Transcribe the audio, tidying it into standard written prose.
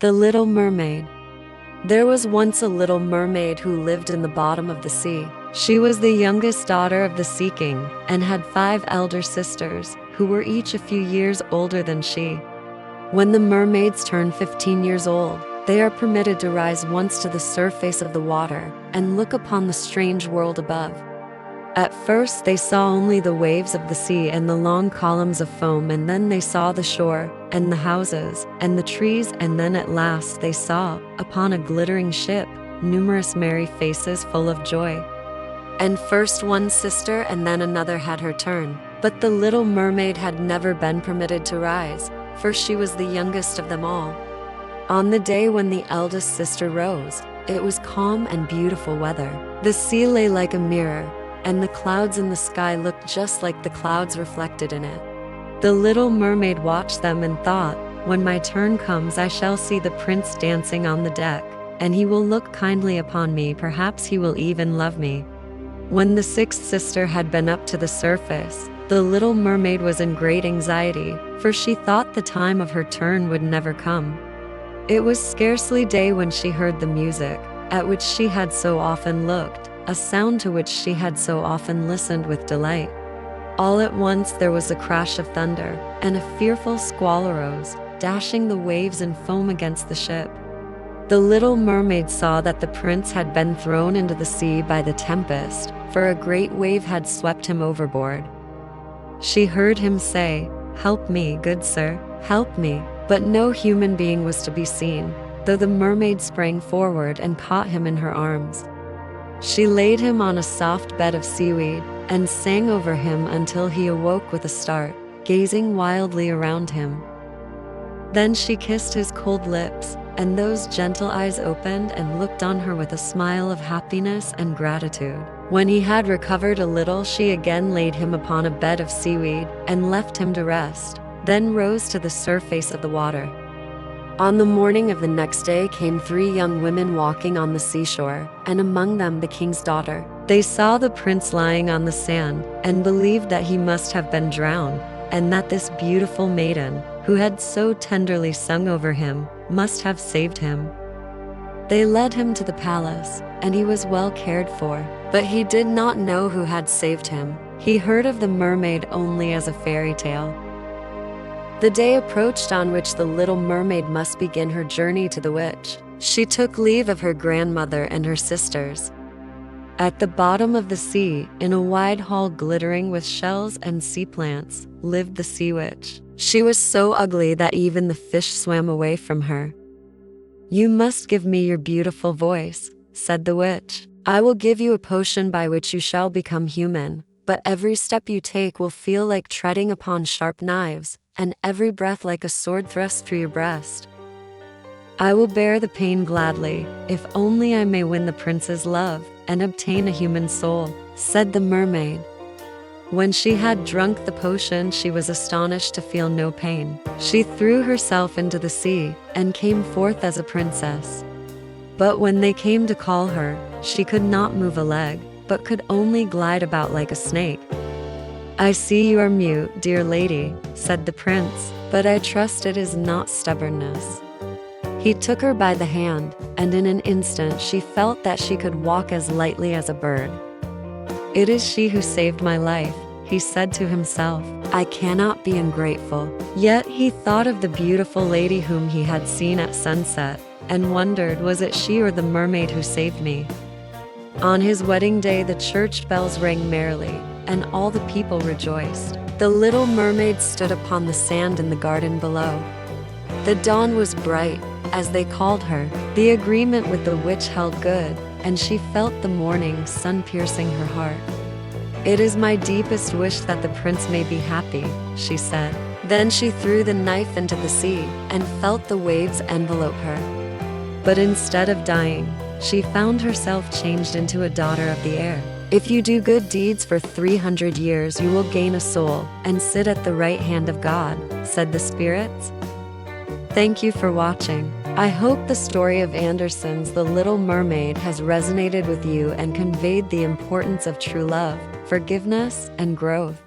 The Little Mermaid. There was once a little mermaid who lived in the bottom of the sea. She was the youngest daughter of the Sea King and had 5 elder sisters who were each a few years older than she. When the mermaids turn 15 years old, they are permitted to rise once to the surface of the water and look upon the strange world above. At first they saw only the waves of the sea and the long columns of foam, and then they saw the shore and the houses and the trees, and then at last they saw, upon a glittering ship, numerous merry faces full of joy. And first one sister and then another had her turn, but the little mermaid had never been permitted to rise, for she was the youngest of them all. On the day when the eldest sister rose, it was calm and beautiful weather. The sea lay like a mirror, and the clouds in the sky looked just like the clouds reflected in it. The little mermaid watched them and thought, when my turn comes I shall see the prince dancing on the deck, and he will look kindly upon me, perhaps he will even love me. When the 6th sister had been up to the surface, the little mermaid was in great anxiety, for she thought the time of her turn would never come. It was scarcely day when she heard the music, at which she had so often looked, a sound to which she had so often listened with delight. All at once there was a crash of thunder, and a fearful squall arose, dashing the waves and foam against the ship. The little mermaid saw that the prince had been thrown into the sea by the tempest, for a great wave had swept him overboard. She heard him say, "Help me, good sir, help me," but no human being was to be seen, though the mermaid sprang forward and caught him in her arms. She laid him on a soft bed of seaweed and sang over him until he awoke with a start, gazing wildly around him. Then she kissed his cold lips, and those gentle eyes opened and looked on her with a smile of happiness and gratitude. When he had recovered a little, she again laid him upon a bed of seaweed and left him to rest, then rose to the surface of the water. On the morning of the next day came 3 young women walking on the seashore, and among them the king's daughter. They saw the prince lying on the sand, and believed that he must have been drowned, and that this beautiful maiden, who had so tenderly sung over him, must have saved him. They led him to the palace, and he was well cared for, but he did not know who had saved him. He heard of the mermaid only as a fairy tale. The day approached on which the little mermaid must begin her journey to the witch. She took leave of her grandmother and her sisters. At the bottom of the sea, in a wide hall glittering with shells and sea plants, lived the sea witch. She was so ugly that even the fish swam away from her. "You must give me your beautiful voice," said the witch. "I will give you a potion by which you shall become human, but every step you take will feel like treading upon sharp knives, and every breath like a sword thrust through your breast. I will bear the pain gladly, if only I may win the prince's love and obtain a human soul," said the mermaid. When she had drunk the potion, she was astonished to feel no pain. She threw herself into the sea and came forth as a princess. But when they came to call her, she could not move a leg, but could only glide about like a snake. "I see you are mute, dear lady," said the prince, "but I trust it is not stubbornness." He took her by the hand, and in an instant she felt that she could walk as lightly as a bird. "It is she who saved my life," he said to himself. "I cannot be ungrateful." Yet he thought of the beautiful lady whom he had seen at sunset, and wondered, was it she or the mermaid who saved me? On his wedding day the church bells rang merrily, and all the people rejoiced. The little mermaid stood upon the sand in the garden below. The dawn was bright, as they called her. The agreement with the witch held good, and she felt the morning sun piercing her heart. "It is my deepest wish that the prince may be happy," she said. Then she threw the knife into the sea, and felt the waves envelope her. But instead of dying, she found herself changed into a daughter of the air. "If you do good deeds for 300 years, you will gain a soul and sit at the right hand of God," said the spirits. Thank you for watching. I hope the story of Andersen's The Little Mermaid has resonated with you and conveyed the importance of true love, forgiveness, and growth.